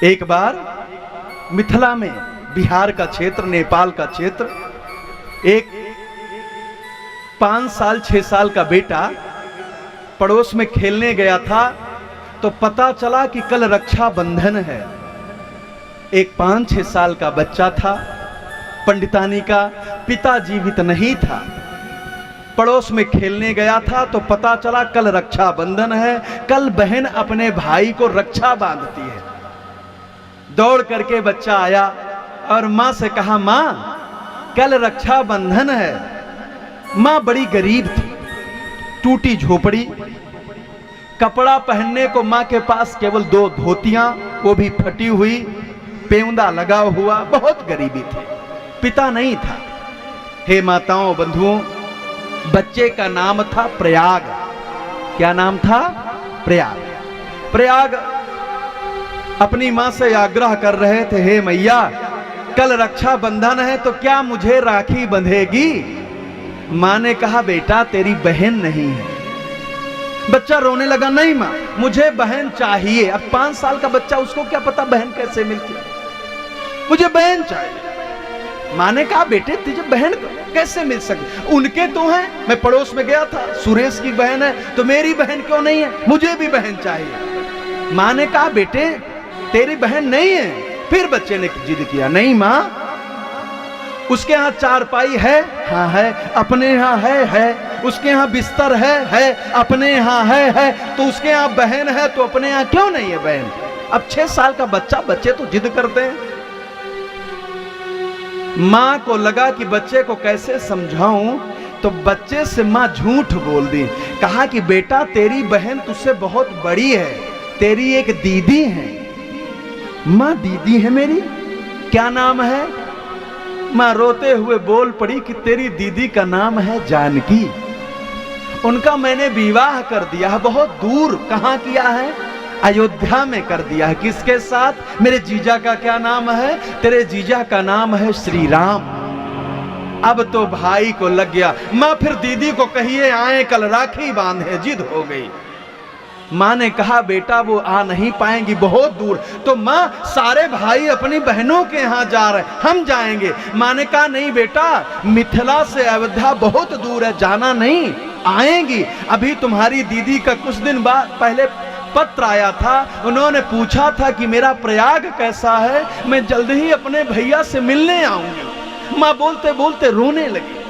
एक बार मिथिला में, बिहार का क्षेत्र, नेपाल का क्षेत्र, एक 5 साल 6 साल का बेटा पड़ोस में खेलने गया था तो पता चला कि कल रक्षाबंधन है। एक 5-6 साल का बच्चा था, पंडितानी का पिता जीवित नहीं था, पड़ोस में खेलने गया था तो पता चला कल रक्षाबंधन है, कल बहन अपने भाई को रक्षा बांधती है। दौड़ करके बच्चा आया और माँ से कहा, माँ कल रक्षाबंधन है। माँ बड़ी गरीब थी, टूटी झोपड़ी, कपड़ा पहनने को माँ के पास केवल 2 धोतियां, वो भी फटी हुई, पेंदा लगा हुआ, बहुत गरीबी थी, पिता नहीं था। हे माताओं बंधुओं, बच्चे का नाम था प्रयाग। क्या नाम था? प्रयाग। प्रयाग अपनी माँ से आग्रह कर रहे थे, हे मैया कल रक्षाबंधन है तो क्या मुझे राखी बंधेगी? माँ ने कहा, बेटा तेरी बहन नहीं है। बच्चा रोने लगा, नहीं माँ मुझे बहन चाहिए। अब 5 साल का बच्चा, उसको क्या पता बहन कैसे मिलती, मुझे बहन चाहिए। माँ ने कहा, बेटे तुझे बहन कैसे मिल सकती, उनके तो हैं, मैं पड़ोस में गया था, सुरेश की बहन है तो मेरी बहन क्यों नहीं है, मुझे भी बहन चाहिए। माँ ने कहा, बेटे तेरी बहन नहीं है। फिर बच्चे ने जिद किया, नहीं माँ उसके यहाँ चारपाई है, हाँ है, अपने यहाँ है, उसके यहाँ बिस्तर है, अपने यहाँ है, तो उसके यहाँ बहन है तो अपने यहाँ क्यों नहीं है बहन? अब 6 साल का बच्चा, बच्चे तो जिद करते हैं। माँ को लगा कि बच्चे को कैसे समझाऊं, तो बच्चे से माँ झूठ बोल दी, कहा कि बेटा तेरी बहन तुझसे बहुत बड़ी है, तेरी एक दीदी है। माँ दीदी है मेरी? क्या नाम है? माँ रोते हुए बोल पड़ी कि तेरी दीदी का नाम है जानकी, उनका मैंने विवाह कर दिया है, बहुत दूर। कहाँ किया है? अयोध्या में कर दिया है। किसके साथ? मेरे जीजा का क्या नाम है? तेरे जीजा का नाम है श्री राम। अब तो भाई को लग गया, माँ फिर दीदी को कहिए आए कल राखी बांधे, जिद हो गई। माँ ने कहा, बेटा वो आ नहीं पाएंगी, बहुत दूर। तो माँ सारे भाई अपनी बहनों के यहाँ जा रहे, हम जाएंगे। माँ ने कहा, नहीं बेटा मिथिला से अयोध्या बहुत दूर है, जाना नहीं, आएंगी। अभी तुम्हारी दीदी का कुछ दिन बाद पहले पत्र आया था, उन्होंने पूछा था कि मेरा प्रयाग कैसा है, मैं जल्द ही अपने भैया से मिलने आऊंगी। माँ बोलते बोलते रोने लगी,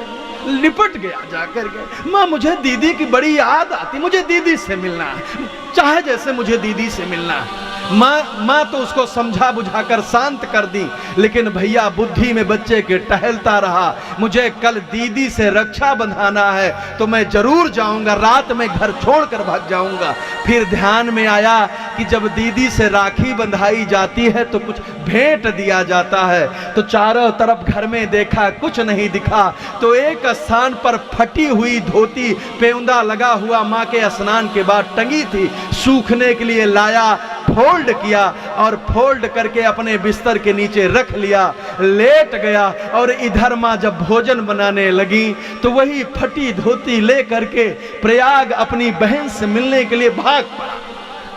लिपट गया जाकर के। माँ मुझे दीदी की बड़ी याद आती, मुझे दीदी से मिलना है, चाहे जैसे मुझे दीदी से मिलना है। माँ तो उसको समझा बुझाकर शांत कर दी, लेकिन भैया बुद्धि में बच्चे के टहलता रहा, मुझे कल दीदी से रक्षा बंधाना है तो मैं जरूर जाऊंगा, रात में घर छोड़कर भाग जाऊंगा। फिर ध्यान में आया कि जब दीदी से राखी बंधाई जाती है तो कुछ भेंट दिया जाता है, तो चारों तरफ घर में देखा, कुछ नहीं दिखा, तो एक स्थान पर फटी हुई धोती, पेंदा लगा हुआ माँ के स्नान के बाद टंगी थी, सूखने के लिए लाया, फोल्ड किया और फोल्ड करके अपने बिस्तर के नीचे रख लिया, लेट गया। और इधर माँ जब भोजन बनाने लगी तो वही फटी धोती ले करके प्रयाग अपनी बहन से मिलने के लिए भाग पड़ा।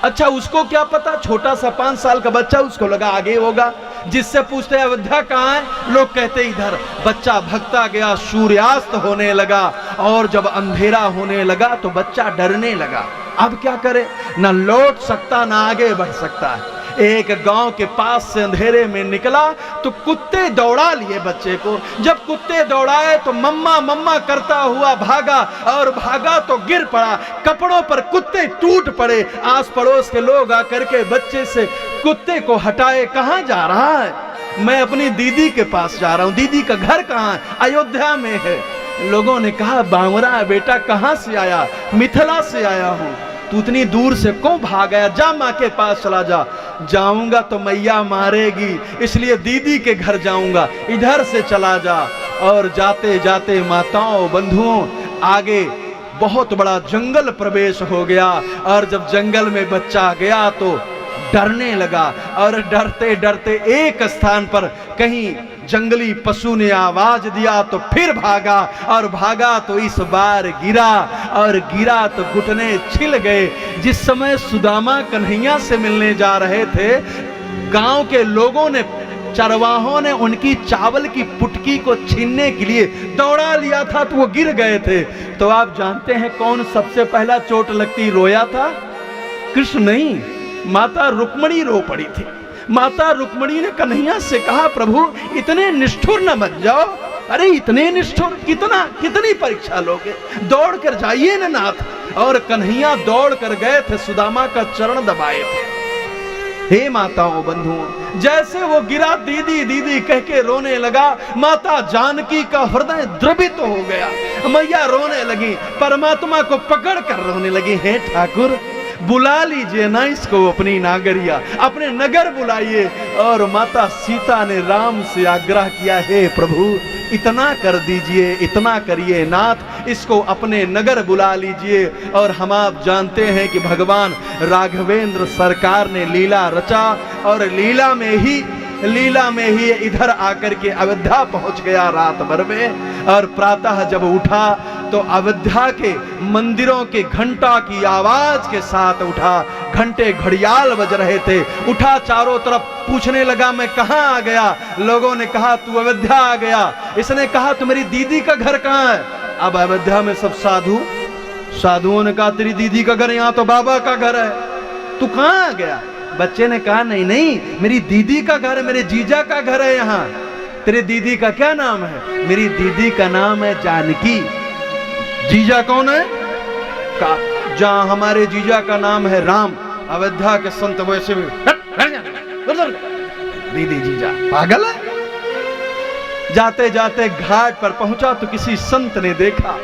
अच्छा उसको क्या पता, छोटा सा 5 साल का बच्चा, उसको लगा आगे होगा। जिससे पूछते अयोध्या कहाँ है, लोग कहते इधर। बच्चा भगता गया, सूर्यास्त होने लगा और जब अंधेरा होने लगा तो बच्चा डरने लगा। अब क्या करे, ना लौट सकता ना आगे बढ़ सकता है। एक गांव के पास से अंधेरे में निकला तो कुत्ते दौड़ा लिए बच्चे को। जब कुत्ते दौड़ाए तो मम्मा मम्मा करता हुआ भागा और भागा तो गिर पड़ा, कपड़ों पर कुत्ते टूट पड़े। आस पड़ोस के लोग आकर के बच्चे से कुत्ते को हटाए। कहाँ जा रहा है? मैं अपनी दीदी के पास जा रहा हूँ। दीदी का घर कहाँ है? अयोध्या में है। लोगों ने कहा, बावरा बेटा कहाँ से आया? मिथिला से आया हूँ। तू इतनी दूर से क्यों भाग गया? जा माँ के पास चला जा। जाऊंगा तो मैया मारेगी, इसलिए दीदी के घर जाऊंगा, इधर से चला जा। और जाते जाते माताओं बंधुओं आगे बहुत बड़ा जंगल प्रवेश हो गया। और जब जंगल में बच्चा गया तो डरने लगा और डरते डरते एक स्थान पर कहीं जंगली पशु ने आवाज दिया तो फिर भागा और भागा तो इस बार गिरा और गिरा तो घुटने छिल गए। जिस समय सुदामा कन्हैया से मिलने जा रहे थे गांव के लोगों ने, चरवाहों ने उनकी चावल की पुटकी को छीनने के लिए दौड़ा लिया था, तो वो गिर गए थे। तो आप जानते हैं कौन सबसे पहला चोट लगती रोया था? कृष्ण नहीं, माता रुक्मणी रो पड़ी थी। माता रुक्मणी ने कन्हैया से कहा, प्रभु इतने निष्ठुर न बन जाओ। अरे इतने निष्ठुर, कितनी परीक्षा लोगे? दौड़ कर जाइए ना नाथ। और कन्हैया दौड़ कर गए थे, सुदामा का चरण दबाए थे। हे माताओं बंधुओं, जैसे वो गिरा, दीदी दीदी कह के रोने लगा। माता जानकी का हृदय द्रवित हो गया। मैया रोने लगी, परमात्मा को पकड़ कर रोने लगी। हे ठाकुर, बुला लीजिए ना इसको अपनी नागरिया, अपने नगर बुलाइए। और माता सीता ने राम से आग्रह किया, हे प्रभु इतना कर दीजिए, इतना करिए नाथ, इसको अपने नगर बुला लीजिए। और हम आप जानते हैं कि भगवान राघवेंद्र सरकार ने लीला रचा, और लीला में ही इधर आकर के अयोध्या पहुंच गया रात भर में। और प्रातः जब उठा तो अयोध्या के मंदिरों के घंटा की आवाज के साथ उठा। घंटे घड़ियाल बज रहे थे। उठा, चारों तरफ पूछने लगा, मैं कहां आ गया? लोगों ने कहा तू अयोध्या आ गया। इसने कहा तुम्हारी दीदी का घर कहां है? अब अयोध्या में सब साधुओं ने कहा तेरी दीदी का घर यहां तो बाबा का घर है, तू कहां आ गया? बच्चे ने कहा नहीं, मेरी दीदी का घर है, मेरे जीजा का घर है यहाँ। तेरी दीदी का क्या नाम है? मेरी दीदी का नाम है जानकी। जीजा कौन है? जहां हमारे जीजा का नाम है राम। अयोध्या के संत वैसे भी दीदी जीजा पागल है। जाते जाते घाट पर पहुंचा तो किसी संत ने देखा,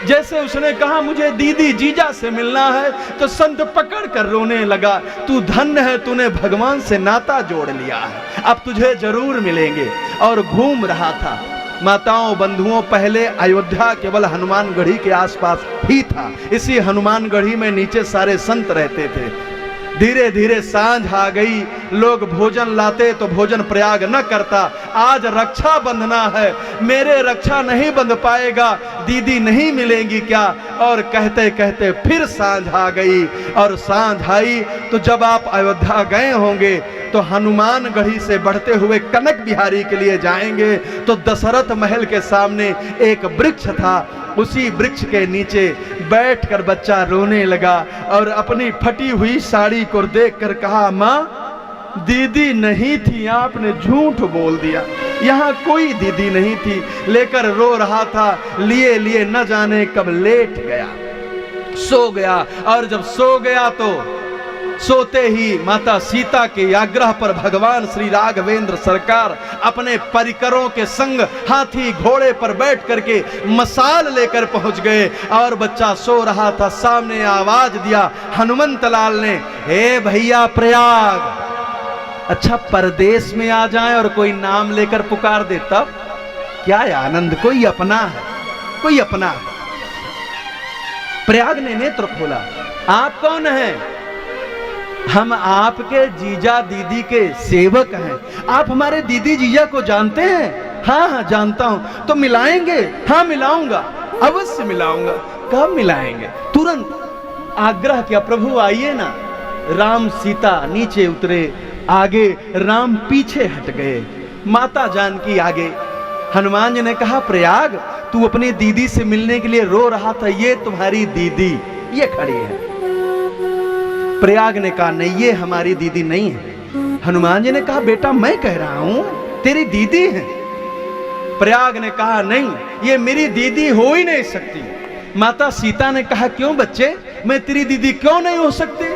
जैसे उसने कहा मुझे दीदी जीजा से मिलना है, तो संत पकड़ कर रोने लगा। तू धन्य है, तूने भगवान से नाता जोड़ लिया है, अब तुझे जरूर मिलेंगे। और घूम रहा था। माताओं बंधुओं, पहले अयोध्या केवल हनुमानगढ़ी के आसपास ही था। इसी हनुमानगढ़ी में नीचे सारे संत रहते थे। धीरे धीरे सांझ आ गई, लोग भोजन लाते तो भोजन प्रयाग न करता। आज रक्षा बंधना है, मेरे रक्षा नहीं बंध पाएगा, दीदी नहीं मिलेंगी क्या? और कहते कहते फिर सांझ आ गई। और सांझ आई तो जब आप अयोध्या गए होंगे तो हनुमानगढ़ी से बढ़ते हुए कनक बिहारी के लिए जाएंगे तो दशरथ महल के सामने एक वृक्ष था। उसी वृक्ष के नीचे बैठकर बच्चा रोने लगा और अपनी फटी हुई साड़ी को देखकर कहा, माँ दीदी नहीं थी, आपने झूठ बोल दिया, यहाँ कोई दीदी नहीं थी। लेकर रो रहा था, लिए लिए न जाने कब लेट गया, सो गया। और जब सो गया तो सोते ही माता सीता के आग्रह पर भगवान श्री राघवेंद्र सरकार अपने परिकरों के संग हाथी घोड़े पर बैठ करके मसाल लेकर पहुंच गए। और बच्चा सो रहा था, सामने आवाज दिया हनुमंत लाल ने, हे भैया प्रयाग। अच्छा, परदेश में आ जाए और कोई नाम लेकर पुकार दे तब क्या आनंद। कोई अपना है, कोई अपना है। प्रयाग ने नेत्र खोला, आप कौन हैं? हम आपके जीजा दीदी के सेवक हैं। आप हमारे दीदी जीजा को जानते हैं? हाँ हाँ जानता हूं। तो मिलाएंगे? हाँ मिलाऊंगा, अवश्य मिलाऊंगा। कब मिलाएंगे? तुरंत। आग्रह किया, प्रभु आइए ना। राम सीता नीचे उतरे, आगे राम पीछे हट गए, माता जानकी आगे। हनुमान जी ने कहा, प्रयाग तू अपनी दीदी से मिलने के लिए रो रहा था, ये तुम्हारी दीदी ये खड़ी है। प्रयाग ने कहा, नहीं ये हमारी दीदी नहीं है। हनुमान जी ने कहा, बेटा मैं कह रहा हूं तेरी दीदी है। प्रयाग ने कहा, नहीं ये मेरी दीदी हो ही नहीं सकती। माता सीता ने कहा, क्यों बच्चे, मैं तेरी दीदी क्यों नहीं हो सकती?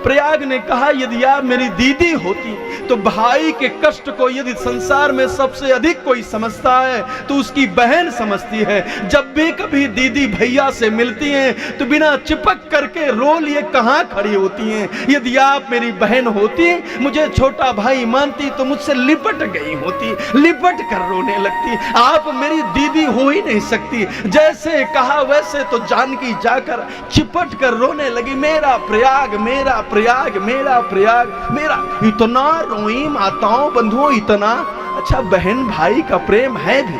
प्रयाग ने कहा, यदि आप मेरी दीदी होती तो भाई के कष्ट को यदि संसार में सबसे अधिक कोई समझता है तो उसकी बहन समझती है। जब भी कभी दीदी भैया से मिलती हैं तो बिना चिपक करके रो लिए कहां खड़ी होती हैं। यदि आप मेरी बहन होती, मुझे छोटा भाई मानती तो मुझसे लिपट गई होती, लिपट कर रोने लगती। आप मेरी दीदी हो ही नहीं सकती। जैसे कहा वैसे तो जानकी जाकर चिपट कर रोने लगी, मेरा प्रयाग मेरा प्रयाग मेरा प्रयाग मेरा। इतना रोई माताओं बंधुओं, इतना। अच्छा, बहन भाई का प्रेम है भी,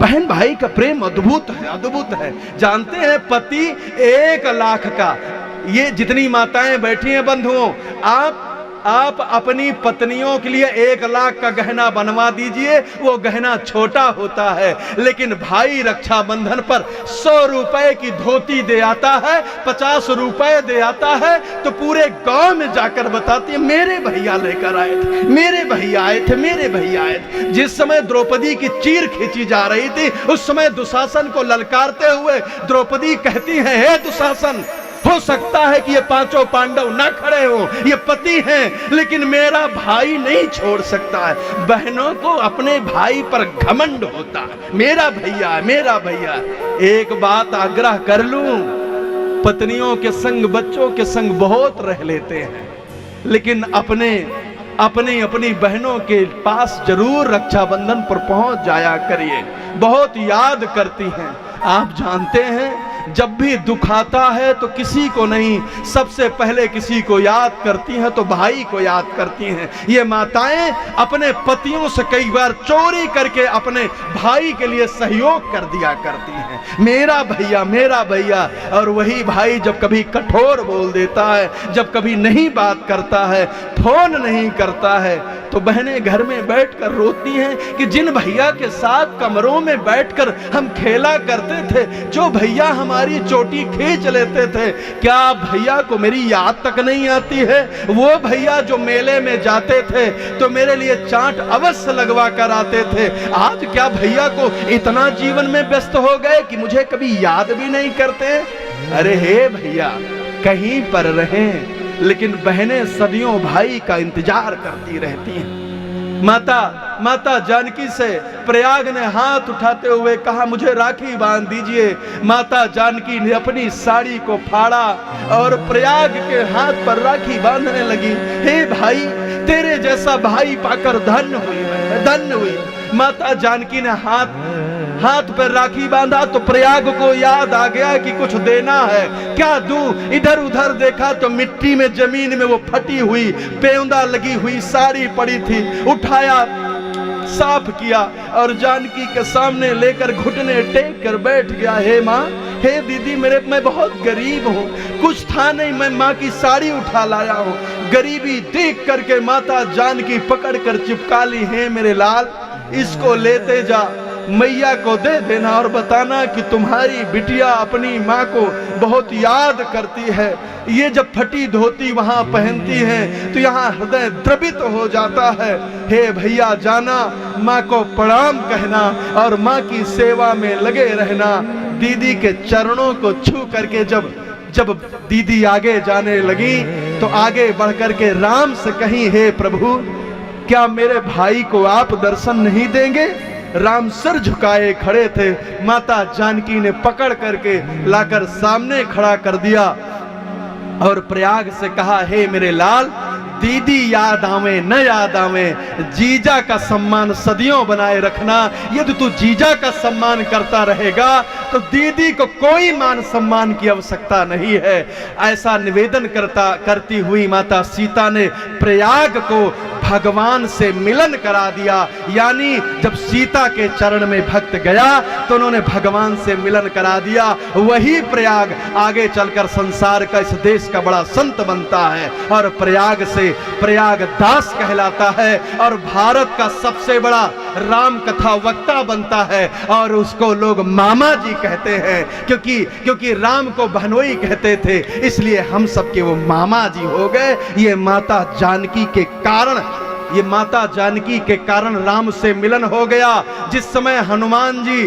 बहन भाई का प्रेम अद्भुत है, अद्भुत है। जानते हैं पति 1 लाख का, ये जितनी माताएं बैठी हैं बंधुओं, आप आप अपनी पत्नियों के लिए 1 लाख का गहना बनवा दीजिए, वो गहना छोटा होता है, लेकिन भाई रक्षाबंधन पर 100 रुपए की धोती दे आता है, 50 रुपए दे आता है, तो पूरे गांव में जाकर बताती है मेरे भैया लेकर आए थे, मेरे भैया आए थे, मेरे भैया आए थे। जिस समय द्रौपदी की चीर खींची जा रही थी, उस समय दुशासन को ललकारते हुए द्रौपदी कहती है, हे दुशासन, हो सकता है कि ये 5 पांडव ना खड़े हो, ये पति हैं, लेकिन मेरा भाई नहीं छोड़ सकता है। बहनों को अपने भाई पर घमंड होता है, मेरा भैया है, मेरा भैया। एक बात आग्रह कर लूं, पत्नियों के संग, बच्चों के संग बहुत रह लेते हैं, लेकिन अपनी बहनों के पास जरूर रक्षाबंधन पर पहुंच जाया करिए, बहुत याद करती हैं। आप जानते हैं, जब भी दुख आता है तो किसी को नहीं, सबसे पहले किसी को याद करती हैं तो भाई को याद करती हैं। ये माताएं अपने पतियों से कई बार चोरी करके अपने भाई के लिए सहयोग कर दिया करती हैं, मेरा भैया, मेरा भैया। और वही भाई जब कभी कठोर बोल देता है, जब कभी नहीं बात करता है, फोन नहीं करता है, तो बहनें घर में बैठकर रोती हैं कि जिन भैया के साथ कमरों में बैठकर हम खेला करते थे, जो भैया हमारी चोटी खींच लेते थे, क्या भैया को मेरी याद तक नहीं आती है? वो भैया जो मेले में जाते थे तो मेरे लिए चाट अवश्य लगवा कर आते थे, आज क्या भैया को इतना जीवन में व्यस्त हो गए कि मुझे कभी याद भी नहीं करते? अरे हे भैया, कहीं पर रहें, लेकिन बहनें सदियों भाई का इंतजार करती रहती हैं। माता जानकी से प्रयाग ने हाथ उठाते हुए कहा, मुझे राखी बांध दीजिए। माता जानकी ने अपनी साड़ी को फाड़ा और प्रयाग के हाथ पर राखी बांधने लगी। हे भाई, तेरे जैसा भाई पाकर धन्य हुई मैं, धन्य हुई। माता जानकी ने हाथ पर राखी बांधा तो प्रयाग को याद आ गया कि कुछ देना है, क्या दूं? इधर उधर देखा तो मिट्टी में, जमीन में वो फटी हुई पेंदा लगी हुई साड़ी पड़ी थी, उठाया, साफ किया और जानकी के सामने लेकर घुटने टेक कर बैठ गया। हे माँ, हे दीदी, मैं बहुत गरीब हूँ, कुछ था नहीं, मैं माँ की साड़ी उठा लाया हूँ। गरीबी देख करके माता जानकी पकड़ कर चिपका ली, हे मेरे लाल, इसको लेते जा, मैया को दे देना और बताना कि तुम्हारी बिटिया अपनी माँ को बहुत याद करती है। ये जब फटी धोती वहां पहनती है तो यहाँ हृदय द्रवित हो जाता है। हे भैया, जाना, माँ को प्रणाम कहना और माँ की सेवा में लगे रहना। दीदी के चरणों को छू करके जब दीदी आगे जाने लगी तो आगे बढ़ करके राम से कही, हे प्रभु, क्या मेरे भाई को आप दर्शन नहीं देंगे? राम सिर झुकाए खड़े थे, माता जानकी ने पकड़ करके लाकर सामने खड़ा कर दिया और प्रयाग से कहा, हे मेरे लाल, दीदी याद आवे न याद आवे, जीजा का सम्मान सदियों बनाए रखना। यदि तू जीजा का सम्मान करता रहेगा तो दीदी को कोई मान सम्मान की आवश्यकता नहीं है। ऐसा निवेदन करती हुई माता सीता ने प्रयाग को भगवान से मिलन करा दिया। यानी जब सीता के चरण में भक्त गया तो उन्होंने भगवान से मिलन करा दिया। वही प्रयाग आगे चलकर संसार का, इस देश का बड़ा संत बनता है और प्रयाग से प्रयाग दास कहलाता है और भारत का सबसे बड़ा राम कथा वक्ता बनता है और उसको लोग मामा जी कहते हैं, क्योंकि राम को बहनोई कहते थे, इसलिए हम सबके वो मामा जी हो गए। ये माता जानकी के कारण राम से मिलन हो गया। जिस समय हनुमान जी